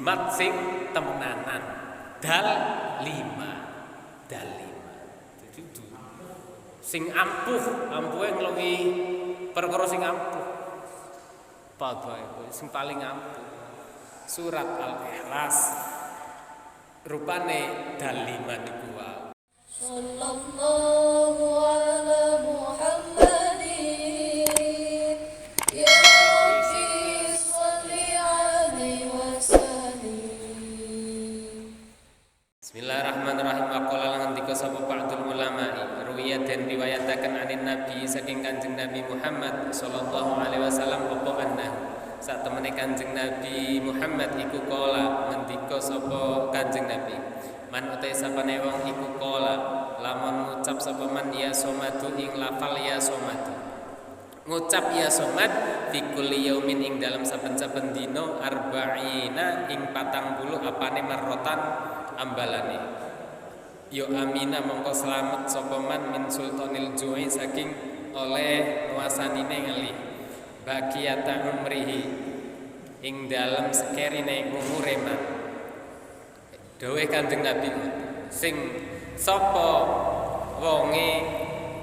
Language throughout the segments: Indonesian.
jimat sing temenanan. Dal 5. Jadi sing ampuhe ngluwi perkara sing ampuh. Padha sing paling ampuh. Surat Al-Ikhlas rupane dal 5 niku wae. Sallallahu ala Muhammadin ya Rabbi sholli alaihi wasallim. Bismillahirrahmanirrahim. Aqala lan ngendika sapa ba'dul ulama'i ruwiya den riwayataken anin nabi saking Kanjeng Nabi Muhammad sallallahu alaihi wasallam apa annahu sak temene Kanjeng Nabi Muhammad iku kala ngendika sapa Kanjeng Nabi man utai sapane wong iku kala lamun ngucap sapa man ya somadu ing lafal ya somadu ngucap ya somad fi kulli yaumin ing dalam saben-saben dina arba'ina ing 40 apane marrotan ambalane yo amina mongko slamet sapa man min sultanil ju'i saking oleh nuasanine ngelih bakiyata umrihi ing dalam sekerine umure man dawuh Kanjeng Nabi sing sapa wonge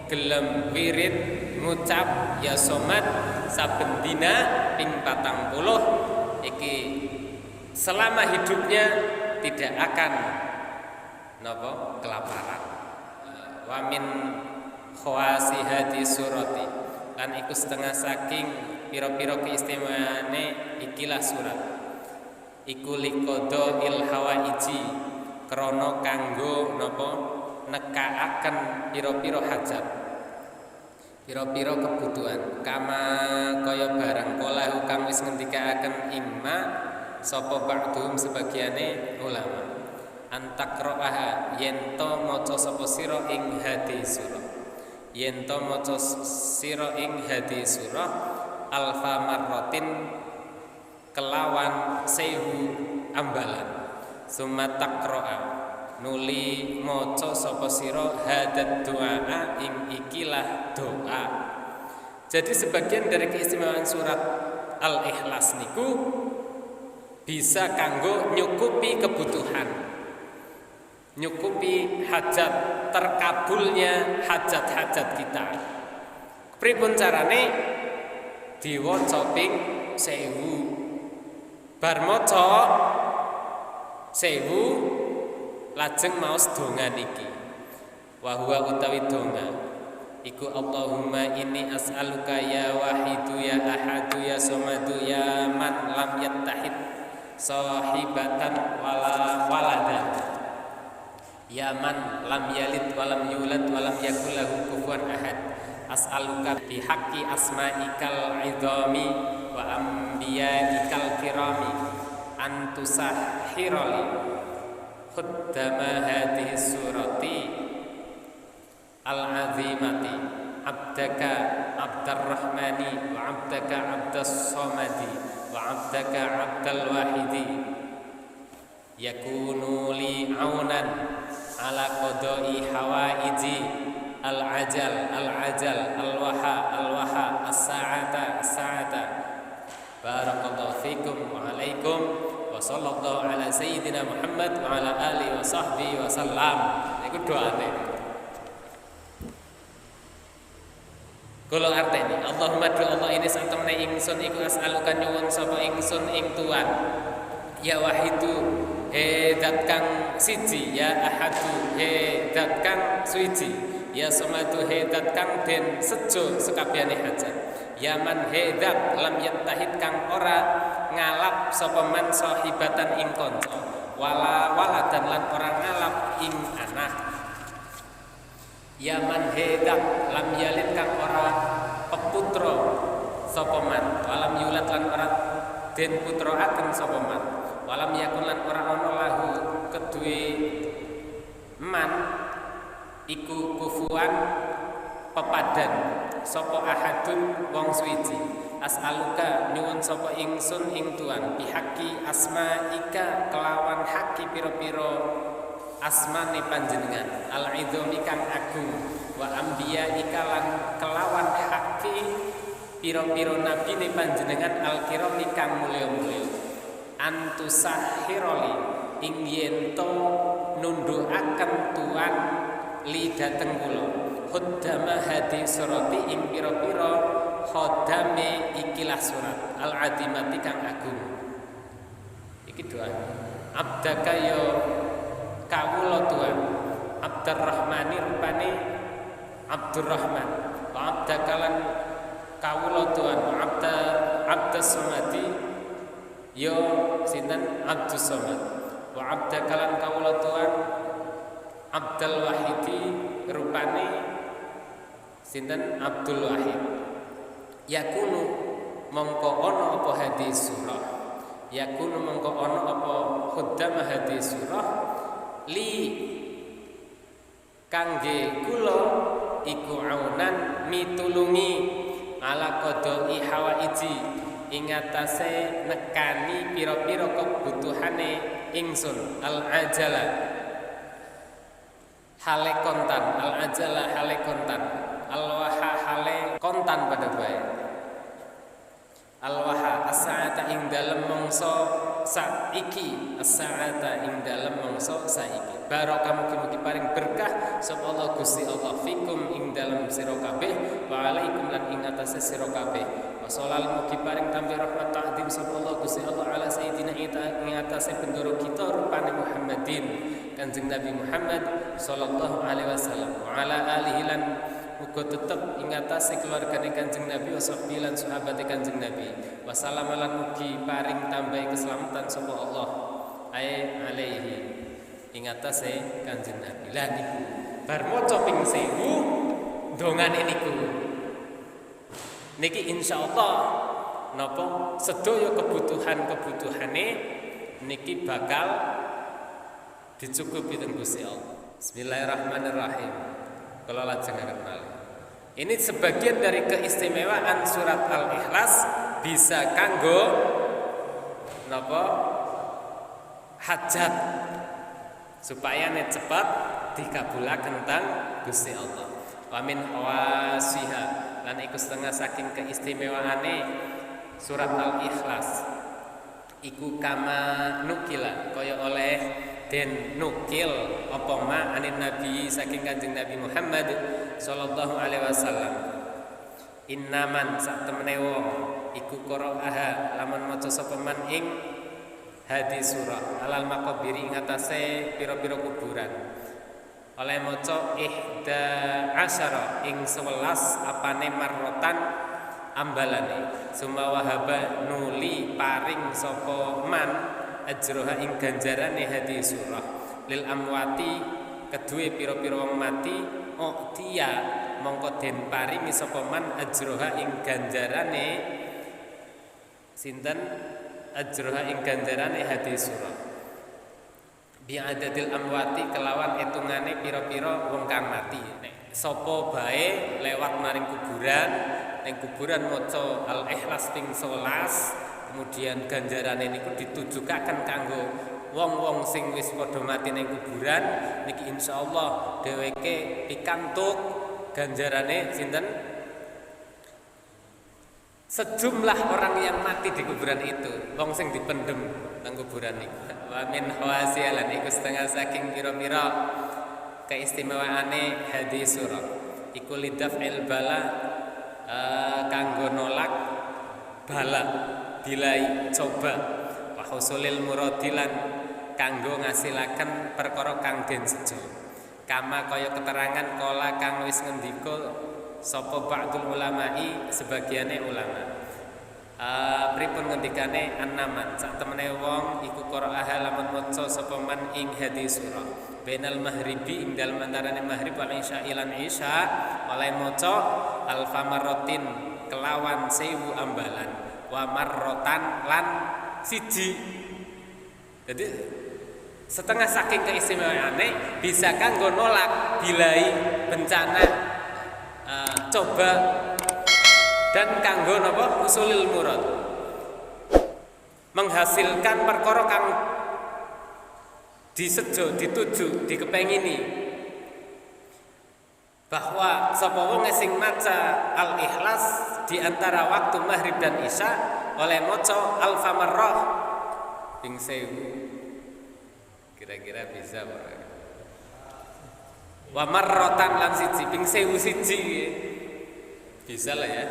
gelem wirid ngucap ya somad saben dina ping 40 iki selama hidupnya tidak akan kelaparan. Wa min khawasihati surati lan iku setengah saking pira-pira keistimewaane ikilah surat iku liqada il hawaiji krana kanggo nekaaken pira-pira hajat pira-pira kebutuhan kama kaya barang kolahu kang wis ngendikaaken imma sapa ba'dhum sebagiane ulama antakroaha yen to maca sapa sira ing hadis surah yen to maca sira ing hadis surah alfa marratin kelawan 1000 ambalan summa takroa nuli maca sapa sira hadat doa ing ikilah doa. Jadi sebagian dari keistimewaan surat Al-Ikhlas niku bisa kanggo nyukupi kebutuhan, nyukupi hajat, terkabulnya hajat-hajat kita. Pripun carane? Diwaca ping 1000. Bar maca 1000 lajeng maos donga niki. Wa huwa utawi donga iku Allahumma inni as'aluka ya wahidu ya ahadu ya somadu ya man lam yattahid sahibatan wala walada ya man lam yalid walam yulad walam yakul lahu kufuwan ahad as'aluka bi haqqi asma'ikal idhami wa anbiya'ikal kirami an tusahhirali khuddama hadhihi surati al-azimati abdaka abdarrahmani wa abdaka abdas somadi wa abdaka abdal wahidi yakunu li aunan ala qadai hawaiji al-ajal al-waha as-sa'ata barakallahu fikum wa alaikum wa sallallahu ala sayyidina Muhammad wa ala alihi wa sahbihi wa sallam. Iku doane kula arteni Allahumma do Allah ini sak temne ingsun iku as'aluka nyuwun sapa ingsun ing Tuhan ya wahidu he zat kang siji ya ahadu he zat kang suci ya somadu he zat kang den sejo sekabehane hajat ya man he zat lam yattahid kang ora ngalap sapa man sahibatan ing kanca wala waladan lan ora ngalap ing anak ya man hedat lam yalid kang ora peputra sapa man walam yulad lan ora den putraaken sapa man walam yakun lan ora ana lahu kedue man iku kufuan pepadan sapa ahadun wong suci as'aluka nyuwun sapa ingsun ing Tuhan bihaqi asma'ika kelawan haki pira-pira asmane panjenengan al-idhami kang agung wa anbiya'ika lan kelawan haki pira-pira nabine panjenengan al-kirami kang mulya-mulya antusahhiroli ing yen to nundukaken tuan li dateng kula khuddama hadi surati ing pira-pira khodame ikilah surat al adimati kang agung. Iki doa abdaka yo kawula tuan Abdurrahmani rupane Abdurrahman wa abdaka lan kawula tuan Abdus Somadi yo sinten Abdus Somad wa abdaka lan kawula tuan Abdul Wahidi rupane sinten Abdul Wahid. Yakunu mongko ana apa hadis surah, yakunu mongko ana apa khuddama hadis surah li kangge kula iku aunan mitulungi ala qadai hawaiji ing atase nekani pira-pira kebutuhane ingsun al ajala hale kontan al ajala hale kontan al waha hale kontan pada bae al waha as-sa'ata ing dalem mangsa saiki as-sa'ata ing dalem mangsa saiki barokah mugi-mugi paring berkah sapa Allah Gusti Allah fikum ing dalem sira kabeh wa alaikum lan ing atase sira kabeh wa sholal mugi paring tampi rahmat ta'zim sapa Allah Gusti Allah ala sayidina ing atase bendoro kita rupane Muhammadin Kanjeng Nabi Muhammad sallallahu alaihi wasallam wa ala alihi lan uga tetep ing atase keluargane Kanjeng Nabi washabi lan sahabate Kanjeng Nabi wasallam lan mugi paring tambahi keselamatan sapa Allah alaihi ing atase Kanjeng Nabi. Lah niku bar maca ping 1000 dongane niku niki insyaallah napa sedaya kebutuhan-kebutuhane niki bakal dicukupi dening Gusti Allah. Bismillahirrahmanirrahim. Kalau lajengaken malih. Ini sebagian dari keistimewaan surat Al-Ikhlas bisa kanggo napa hajat supaya net cepat dikabulaken tentang Gusti Allah. Wa min hawasiha lan iku setengah saking keistimewaane surat Al-Ikhlas iku kama nukila kaya oleh den nukil apa ma anin nabi saking Kanjeng Nabi Muhammad sallallahu alaihi wasallam innaman sak temene wong iku qara'aha lamun maca sapa man ing hadis surah alal maqabiri ing atase pira-pira kuburan oleh maca ihda asyara ing 11 apane marrotan ambalane summa wahaba nuli paring sapa man ajroha ing ganjarane hadis surah lil amwati kedue pira-pira wong mati dia mongko den paringi sapa man ajroha ing ganjarane sinten ajroha ing ganjarane hadis surah bi adadil amwati kelawan etungane pira-pira wong kang mati nek sapa bae lewat maring kuburan ning kuburan maca Al-Ikhlas ping 11 kemudian ganjarane niku ditujukaken kanggo wong-wong sing wis padha mati ning kuburan niki insyaallah dheweke pikantuk ganjarane sinten sejumlah orang yang mati di kuburan itu wong sing dipendem nang kuburan niku wa min hawasialan iku setengah saking pira-pira keistimewaane hadis surah iku lidaf'il bala kanggo nolak bala dilai coba wa husulil muradilan kanggo ngasilaken perkara kang den sejo kama kaya keterangan kala kang wis ngendika sapa ba'dul ulama'i sebagiane ulama pripun ngendikane annaman sak temene wong iku qara'aha lamun maca sapa man ing hadis surah bainal maghribi ing dalem antarane maghrib wal isya ilan isya oleh maca alfamaratin kelawan 1000 ambalan wa marrotan lan siji. Jadi setengah saking keistimewaane bisa kanggo nolak bilai bencana coba dan kanggo napa usulil murad menghasilkan perkara kang disejo dituju dikepengini bahwa sapa wong sing maca Al-Ikhlas di antara waktu maghrib dan isya oleh maca alfa marrah ping 1000 kira-kira bisa Pak. Wa marratan lan siji ping 1001 bisa lah ya.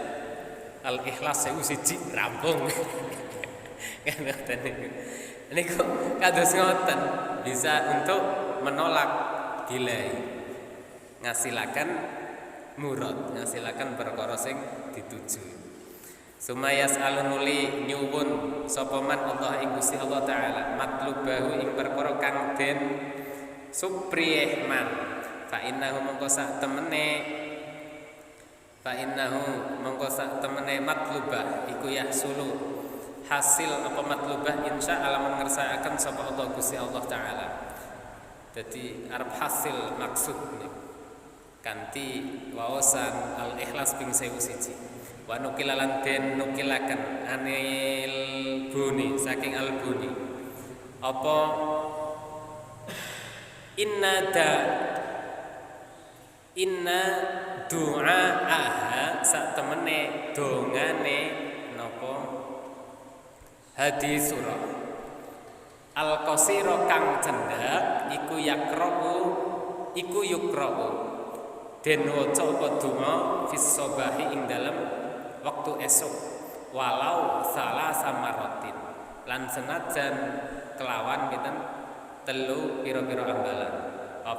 Al-Ikhlas 1001 rampung. Kan ngoten niku. Niku kados ngoten bisa untuk menolak dilai. Ngasilaken murad, ngasilaken perkara sing dituju. Sumayas alunuli nyuwun sapa man Allah ing Gusti Allah taala matlubahu ing perkara kang den supriyeh man fa innahu mongko sak temene matlubah iku yahsulu hasil apa matlubah insya Allah ngersakaken sapa Allah Gusti Allah taala. Dadi arep hasil maksud kanthi waosan al-ikhlas ping 1001. Wa nukilalan den nukilaken anil buni saking al buni apa inna du'aaha sak temene dongane napa hadis surah al qasira kang cendhak iku yukra'u den waca apa donga fis sabahi ing dalem waktu esok walau salah samaratin lan senajan kelawan pinten telu pira-pira ambalan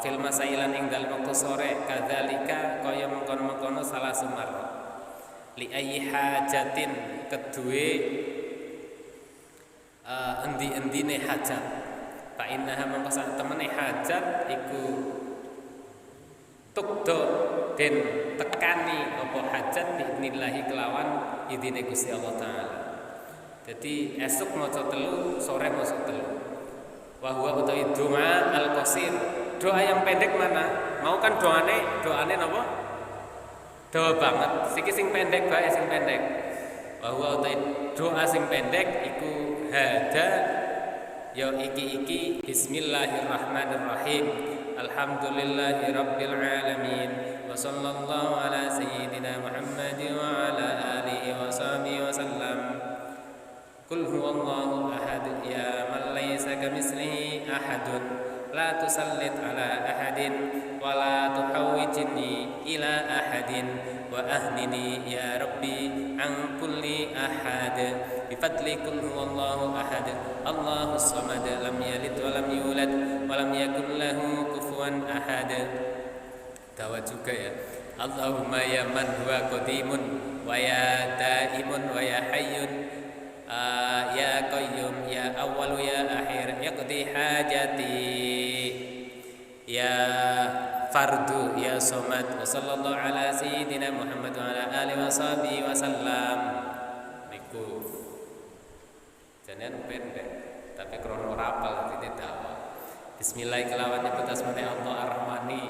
fil masailan ing dalem waktu sore kadzalika kaya mengkono-mengkono salah sumarrat li ayyi hajatin kedue endi-endine hajat fa innaha mongko sak temene hajat iku tukdo den tekani apa hajat biidnillahi kelawan idine Gusti Allah taala. Jadi esuk maca telu, sore maca telu. Wa huwa utawi doa al-qasir. Doa yang pendek mana? Mau kan doane napa? Dawa banget. Siki sing pendek bae sing pendek. Wa huwa utawi doa sing pendek iku hada ya iki bismillahirrahmanirrahim. Alhamdulillahi rabbil alamin. Wa sallallahu ala sayyidina Muhammad wa ala alihi wa sahbihi wa sallam. Qul huwallahu ahad ya man laysa kamitslihi ahadun la tusallit ala ahadin wa la tuhawwijni ila ahadin wa ahnini ya rabbi an kulli ahad bi fadli qul huwallahu ahad Allahus samad lam yalid wa lam yulad wa lam yakul lahu kufuwan ahad. Dawa juga ya. Allahumma ya man huwa qadimun wa ya daimun wa ya hayyun ya qayyum ya awwal ya akhir yaqdi hajati ya fardu ya somad wa sallallahu ala sayyidina Muhammad wa ala alihi wa sahbihi wa sallam. Niku jangan pendek tapi krono rapal tidak dawa. Bismillah kelawan nyebut asmane Allah Ar-Rahmani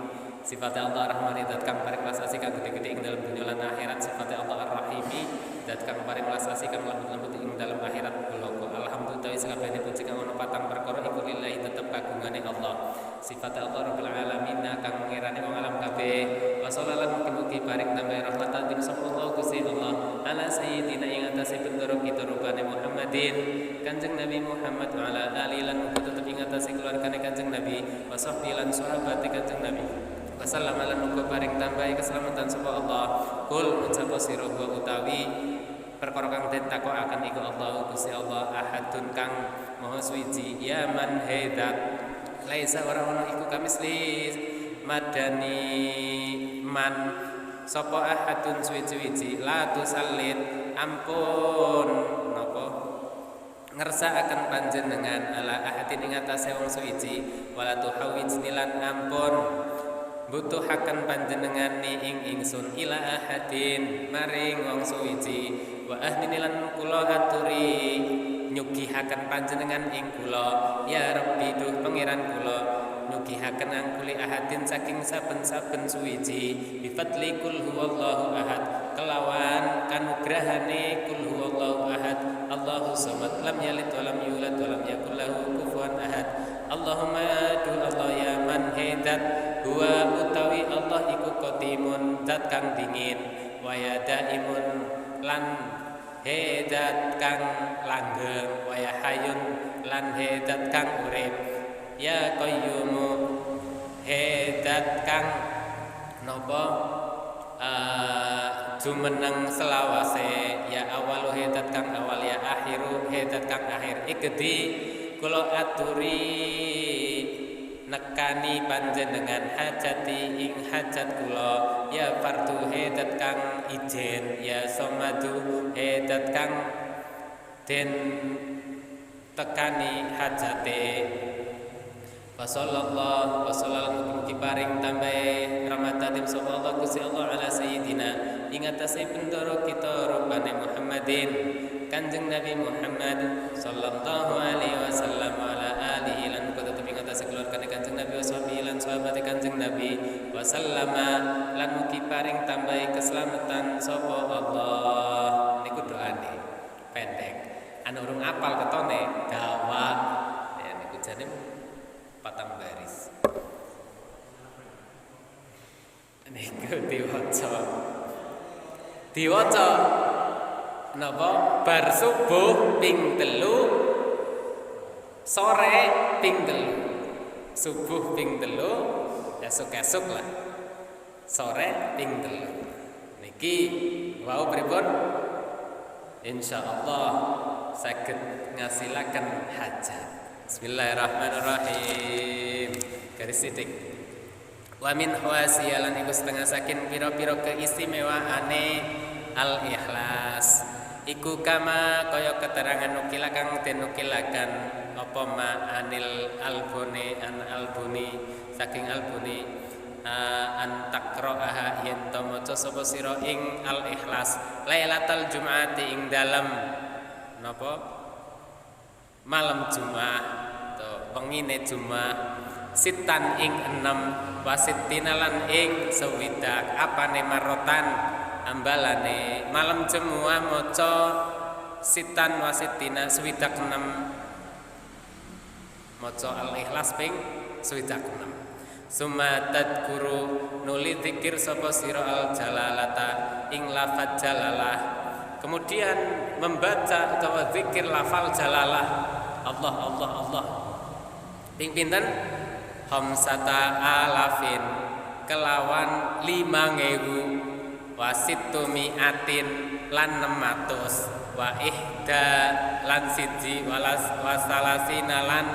sifatnya Allah Ar-Rahmani dat kang paring lasasi kang gede-gede ing dalem dunya lan akhirat sifatnya Allah Ar-Rahimi dat kang paring lasasi kang lembut-lembut ing dalem akhirat kula alhamdulillah sakabehane puji kang ana patang perkara iku lillahi tetep kagungane Allah sifatnya Allah Rabbil Alamin kang ngirani wong alam kabeh wa sallallahu mugi-mugi paring tambah rahmatan sallallahu Gusti Allah ala sayyidina ing atase bendoro kita rupane Muhammadin Kanjeng Nabi Muhammad wa ala alihi lan tetep ing atase keluargane Kanjeng Nabi wa sahbihi lan sahabate Kanjeng Nabi wasallam lan muga paring tambahi keselamatan sapa Allah kul ucap sira utawi perkara kang den takokaken iku Allah Gusti Allah ahadun kang maha suci ya man hadat laisa ora ono iku kamisli madani man sapa ahadun suci-suci la tusallit ampun napa ngersakaken panjenengan ala ahadin ing atase wong suci wala tuhawwijni lan ampun butuhaken panjenengan ing ingsun ila ahadin maring wong suci wa ahdini lan kula aturi nyugihaken panjenengan ing kula ya Rabbi duh pangeran kula nyugihaken angkuli ahadin saking saben-saben suci bi fadli kul huwallahu ahad kelawan kanugrahane kul huwallahu ahad Allahu samad lam yalid wa lam yulad wa lam yakul lahu kufuwan ahad Allahumma du Allah ya man hidat huwa utawi Allah iku qadimun zat kang dingin wa ya daimun lan hidat kang langgeng wa ya hayyun lan he dat kang urip ya qayyumu he dat kang napa jumeneng selawase ya awalu he dat kang awal ya akhiru he dat kang akhir ikdi kula aturi nekani panjenengan hajati ing hajat kula ya fardu hedat kang ijen ya somadu hedat kang den tekani hajate sallallahu mugi paring tambahe rahmatatim sallallahu Gusti Allah ala sayyidina ing atase pendoro kita rupane Muhammadin Kanjeng Nabi Muhammad sallallahu alaihi wasallam ala alihi lan kudu ing atase keluargane Kanjeng Nabi washabi lan sahabat Kanjeng Nabi wasallama lan mugi paring tambahi keselamatan sapa Allah. Niku doane pendek ana urung apal ketone dawa ya niku jane patang baris niku diwaca napa bar subuh ping 3 sore ping 3 subuh ping 3 esuk-esuk lah sore ping 3 niki wau pripun insyaallah saged ngasilaken hajat. Bismillahirrahmanirrahim. Garis titik. Wa min hawasiyalan iku setengah saking pira-pira keistimewaane al-ikhlas. Iku kama kaya keterangan nukila kang dinukilaken apa ma anil albuni an albuni saking albuni an takra'aha yen to maca sapa sira ing al-ikhlas lailatal jumu'ati ing dalem napa malam Jumat to wengine Jumat sitan ing 6 wasittina lan ing 60 apane marotan ambalane malam Jumat maca sitan wasittina 66 maca al-ikhlas ping 66 summa tadkuru nuli zikir sapa sira al jalalata ing lafaz jalalah kemudian membaca atau zikir lafal jalalah Allah Allah Allah ping pinten hamsata alafin kelawan 5.000 wasittu mi'atin lan 600 wa ihda lan siji wasalasina lan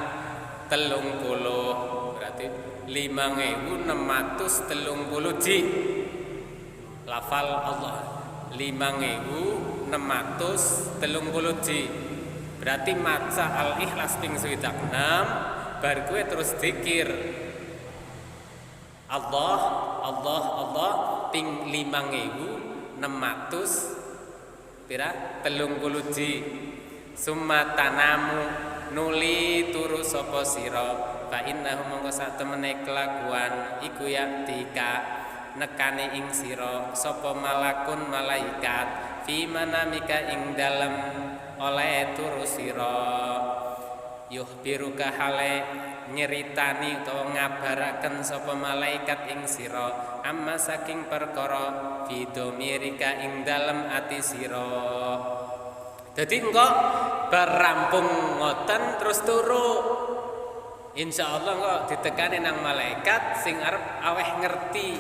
30 berarti 5.630 ji lafal Allah 5.630 ji berarti maca al-ikhlas ping 66 bar kowe terus zikir Allah Allah Allah ping 5.630 ji summa tanamu nuli turu sapa sira fa innahu mongko satemene kelakuan iku yaktika nekane ing sira sapa malakun malaikat fi manamika ing dalem oleh turu sira yuhbiruka hale nyeritani utawa ngabaraken sapa malaikat ing sira amma saking perkara fidomirika ing dalem ati sira dadi engko bar rampung ngoten terus turu insyaallah kok ditekani nang malaikat sing arep aweh ngerti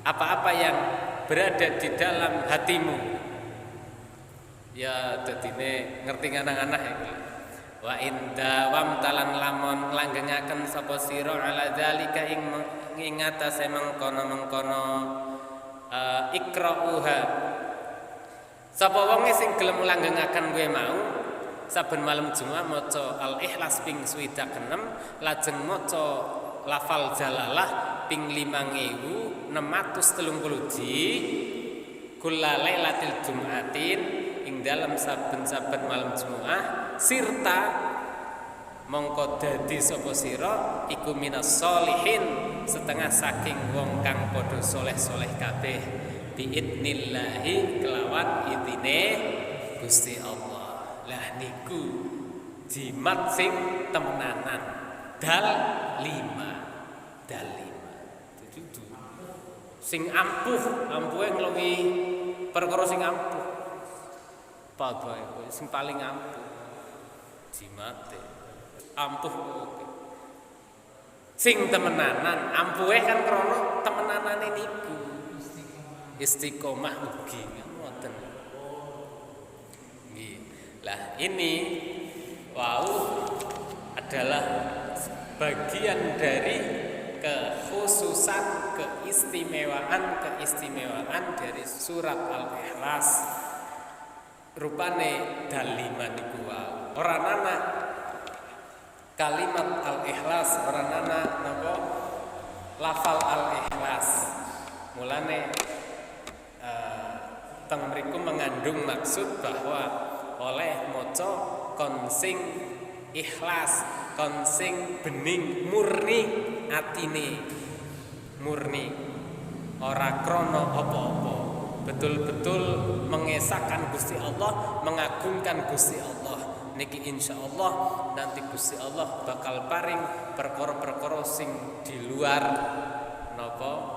apa-apa yang berada di dalam hatimu ya dadine ngerti anak-anak ya wa inda wamtalan lamun langgengaken sapa sira ala zalika ing atase mengkono-mengkono ikrauha sapa wonge sing gelem langgengaken kowe mau saben malam Jumat maca al-ikhlas ping 66 lajeng maca lafal jalalah ping 5.630 ji kulla lailatul jumu'atin ing dalam saben-saben malam Jumat sirta mongko dadi sapa sira iku minas sholihin setengah saking wong kang padha soleh-soleh kabeh biidnillahi kelawan idine Gusti Allah. Lah niku jimat sing temenanan dal 5 dudu sing ampuhe ngluwi perkara sing ampuh padha sing paling ampuh jimate Ampuh. Sing temenanan, ampuhe kan krana temenanane niku. Istiqomah ugi ngoten. Nggih. Lah ini adalah bagian dari kekhususan, keistimewaan dari surat Al-Ikhlas. Rupane dalima niku wae. Ora ana kalimat Al-Ikhlas, ora ana napa lafal Al-Ikhlas. Mulane teng mriku mengandung maksud bahwa oleh maca kon sing ikhlas, kon sing bening, murni atine, murni ora krana apa-apa, betul-betul mengesahkan Gusti Allah, mengagungkan Gusti Allah. Niki insyaallah nanti Gusti Allah bakal paring perkara-perkara sing di luar napa?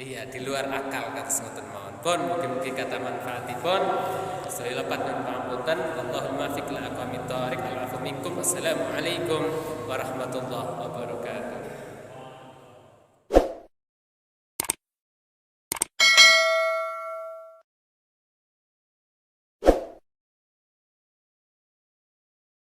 Iya, di luar akal kados ngoten mawon. Pun mugi-mugi kata manfaatipun. Sedaya lepat dan pangapunten. Allahumma fiqh la aqwamit thariq al-afu minkum. Assalamualaikum warahmatullahi wabarakatuh.